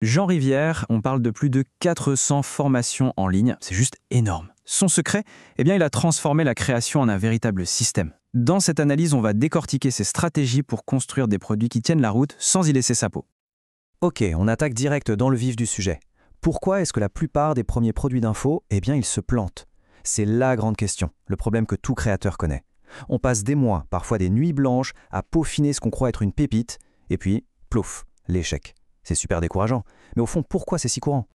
Jean Rivière, on parle de plus de 400 formations en ligne, c'est juste énorme. Son secret, il a transformé la création en un véritable système. Dans cette analyse, on va décortiquer ses stratégies pour construire des produits qui tiennent la route sans y laisser sa peau. Ok, on attaque direct dans le vif du sujet. Pourquoi est-ce que la plupart des premiers produits d'info, ils se plantent? C'est la grande question, le problème que tout créateur connaît. On passe des mois, parfois des nuits blanches, à peaufiner ce qu'on croit être une pépite, et puis, plouf, l'échec. C'est super décourageant. Mais au fond, pourquoi c'est si courant?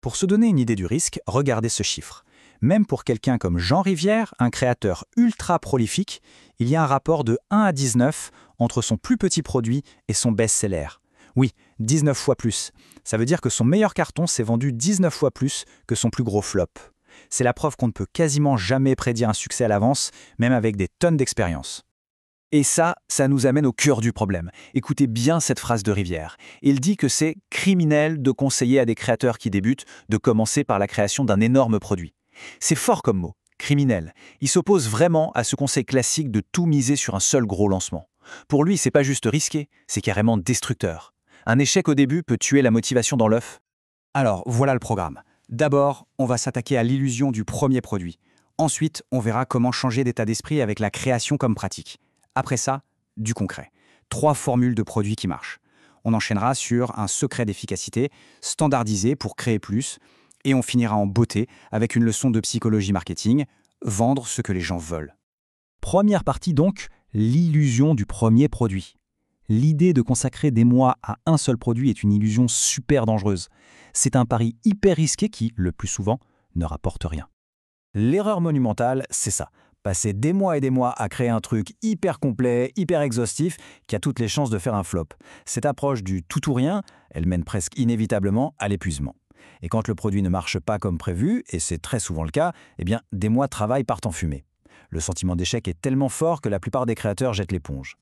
Pour se donner une idée du risque, regardez ce chiffre. Même pour quelqu'un comme Jean Rivière, un créateur ultra prolifique, il y a un rapport de 1 à 19 entre son plus petit produit et son best-seller. Oui, 19 fois plus. Ça veut dire que son meilleur carton s'est vendu 19 fois plus que son plus gros flop. C'est la preuve qu'on ne peut quasiment jamais prédire un succès à l'avance, même avec des tonnes d'expérience. Et ça nous amène au cœur du problème. Écoutez bien cette phrase de Rivière. Il dit que c'est criminel de conseiller à des créateurs qui débutent de commencer par la création d'un énorme produit. C'est fort comme mot, criminel. Il s'oppose vraiment à ce conseil classique de tout miser sur un seul gros lancement. Pour lui, c'est pas juste risqué, c'est carrément destructeur. Un échec au début peut tuer la motivation dans l'œuf. Alors, voilà le programme. D'abord, on va s'attaquer à l'illusion du premier produit. Ensuite, on verra comment changer d'état d'esprit avec la création comme pratique. Après ça, du concret. 3 formules de produits qui marchent. On enchaînera sur un secret d'efficacité, standardisé pour créer plus, et on finira en beauté avec une leçon de psychologie marketing, vendre ce que les gens veulent. Première partie donc, l'illusion du premier produit. L'idée de consacrer des mois à un seul produit est une illusion super dangereuse. C'est un pari hyper risqué qui, le plus souvent, ne rapporte rien. L'erreur monumentale, c'est ça. Passer des mois et des mois à créer un truc hyper complet, hyper exhaustif, qui a toutes les chances de faire un flop. Cette approche du tout ou rien, elle mène presque inévitablement à l'épuisement. Et quand le produit ne marche pas comme prévu, et c'est très souvent le cas, des mois de travail partent en fumée. Le sentiment d'échec est tellement fort que la plupart des créateurs jettent l'éponge.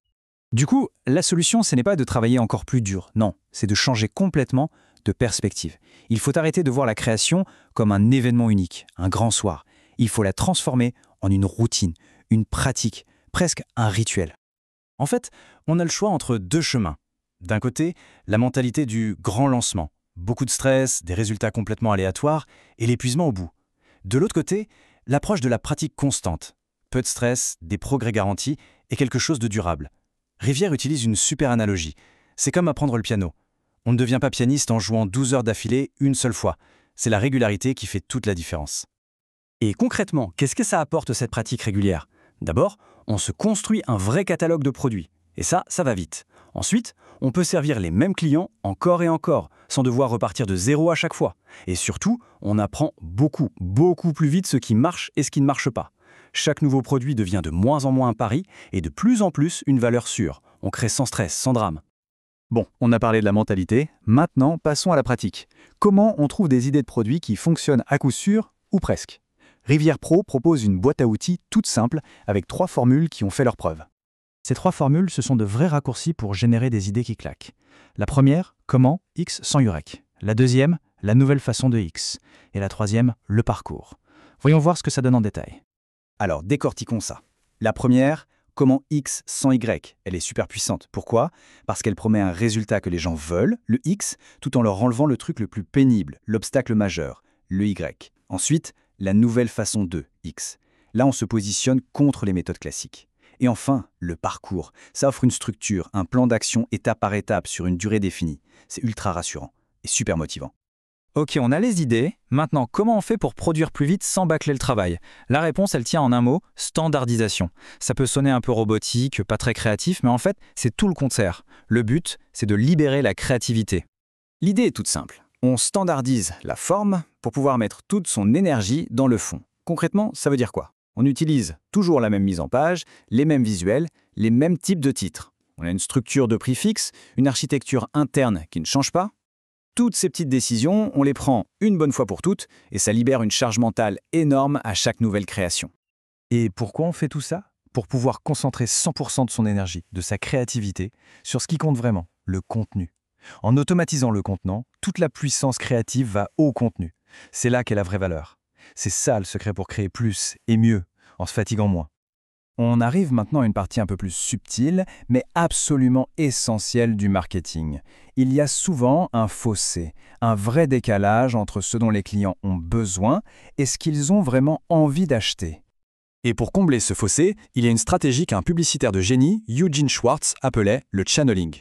Du coup, la solution, ce n'est pas de travailler encore plus dur, non, c'est de changer complètement de perspective. Il faut arrêter de voir la création comme un événement unique, un grand soir. Il faut la transformer en une routine, une pratique, presque un rituel. En fait, on a le choix entre 2 chemins. D'un côté, la mentalité du grand lancement, beaucoup de stress, des résultats complètement aléatoires et l'épuisement au bout. De l'autre côté, l'approche de la pratique constante, peu de stress, des progrès garantis et quelque chose de durable. Rivière utilise une super analogie. C'est comme apprendre le piano. On ne devient pas pianiste en jouant 12 heures d'affilée une seule fois. C'est la régularité qui fait toute la différence. Et concrètement, qu'est-ce que ça apporte cette pratique régulière? D'abord, on se construit un vrai catalogue de produits. Et ça va vite. Ensuite, on peut servir les mêmes clients encore et encore, sans devoir repartir de zéro à chaque fois. Et surtout, on apprend beaucoup plus vite ce qui marche et ce qui ne marche pas. Chaque nouveau produit devient de moins en moins un pari et de plus en plus une valeur sûre. On crée sans stress, sans drame. Bon, on a parlé de la mentalité, maintenant passons à la pratique. Comment on trouve des idées de produits qui fonctionnent à coup sûr ou presque? Rivière Pro propose une boîte à outils toute simple avec 3 formules qui ont fait leurs preuves. Ces 3 formules, ce sont de vrais raccourcis pour générer des idées qui claquent. La première, comment X sans Y. La deuxième, la nouvelle façon de X. Et la troisième, le parcours. Voyons voir ce que ça donne en détail. Alors, décortiquons ça. La première, comment X sans Y. Elle est super puissante. Pourquoi? Parce qu'elle promet un résultat que les gens veulent, le X, tout en leur enlevant le truc le plus pénible, l'obstacle majeur, le Y. Ensuite, la nouvelle façon de X. Là, on se positionne contre les méthodes classiques. Et enfin, le parcours. Ça offre une structure, un plan d'action étape par étape sur une durée définie. C'est ultra rassurant et super motivant. Ok, on a les idées. Maintenant, comment on fait pour produire plus vite sans bâcler le travail? La réponse, elle tient en un mot, standardisation. Ça peut sonner un peu robotique, pas très créatif, mais en fait, c'est tout le contraire. Le but, c'est de libérer la créativité. L'idée est toute simple. On standardise la forme pour pouvoir mettre toute son énergie dans le fond. Concrètement, ça veut dire quoi? On utilise toujours la même mise en page, les mêmes visuels, les mêmes types de titres. On a une structure de prix fixe, une architecture interne qui ne change pas. Toutes ces petites décisions, on les prend une bonne fois pour toutes et ça libère une charge mentale énorme à chaque nouvelle création. Et pourquoi on fait tout ça? Pour pouvoir concentrer 100% de son énergie, de sa créativité, sur ce qui compte vraiment, le contenu. En automatisant le contenant, toute la puissance créative va au contenu. C'est là qu'est la vraie valeur. C'est ça le secret pour créer plus et mieux, en se fatiguant moins. On arrive maintenant à une partie un peu plus subtile, mais absolument essentielle du marketing. Il y a souvent un fossé, un vrai décalage entre ce dont les clients ont besoin et ce qu'ils ont vraiment envie d'acheter. Et pour combler ce fossé, il y a une stratégie qu'un publicitaire de génie, Eugene Schwartz, appelait le channeling.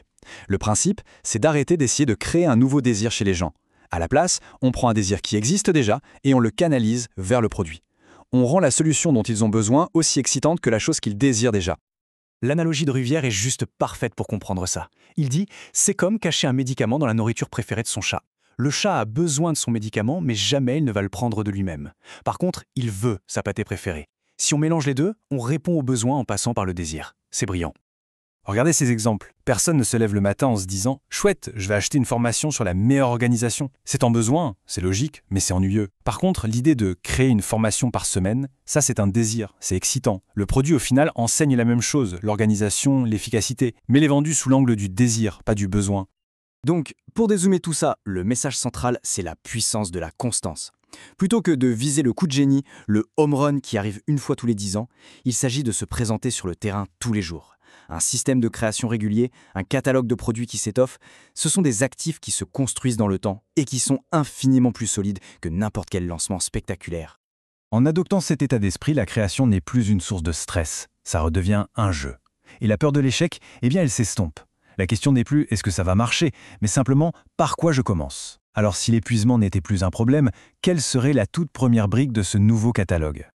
Le principe, c'est d'arrêter d'essayer de créer un nouveau désir chez les gens. À la place, on prend un désir qui existe déjà et on le canalise vers le produit. On rend la solution dont ils ont besoin aussi excitante que la chose qu'ils désirent déjà. L'analogie de Rivière est juste parfaite pour comprendre ça. Il dit « c'est comme cacher un médicament dans la nourriture préférée de son chat ». Le chat a besoin de son médicament, mais jamais il ne va le prendre de lui-même. Par contre, il veut sa pâtée préférée. Si on mélange les deux, on répond aux besoins en passant par le désir. C'est brillant. Regardez ces exemples. Personne ne se lève le matin en se disant « Chouette, je vais acheter une formation sur la meilleure organisation ». C'est en besoin, c'est logique, mais c'est ennuyeux. Par contre, l'idée de créer une formation par semaine, ça c'est un désir, c'est excitant. Le produit au final enseigne la même chose, l'organisation, l'efficacité, mais il est vendu sous l'angle du désir, pas du besoin. Donc, pour dézoomer tout ça, le message central, c'est la puissance de la constance. Plutôt que de viser le coup de génie, le home run qui arrive une fois tous les 10 ans, il s'agit de se présenter sur le terrain tous les jours. Un système de création régulier, un catalogue de produits qui s'étoffe, ce sont des actifs qui se construisent dans le temps et qui sont infiniment plus solides que n'importe quel lancement spectaculaire. En adoptant cet état d'esprit, la création n'est plus une source de stress, ça redevient un jeu. Et la peur de l'échec, eh bien elle s'estompe. La question n'est plus « est-ce que ça va marcher ?», mais simplement « par quoi je commence ?» Alors si l'épuisement n'était plus un problème, quelle serait la toute première brique de ce nouveau catalogue ?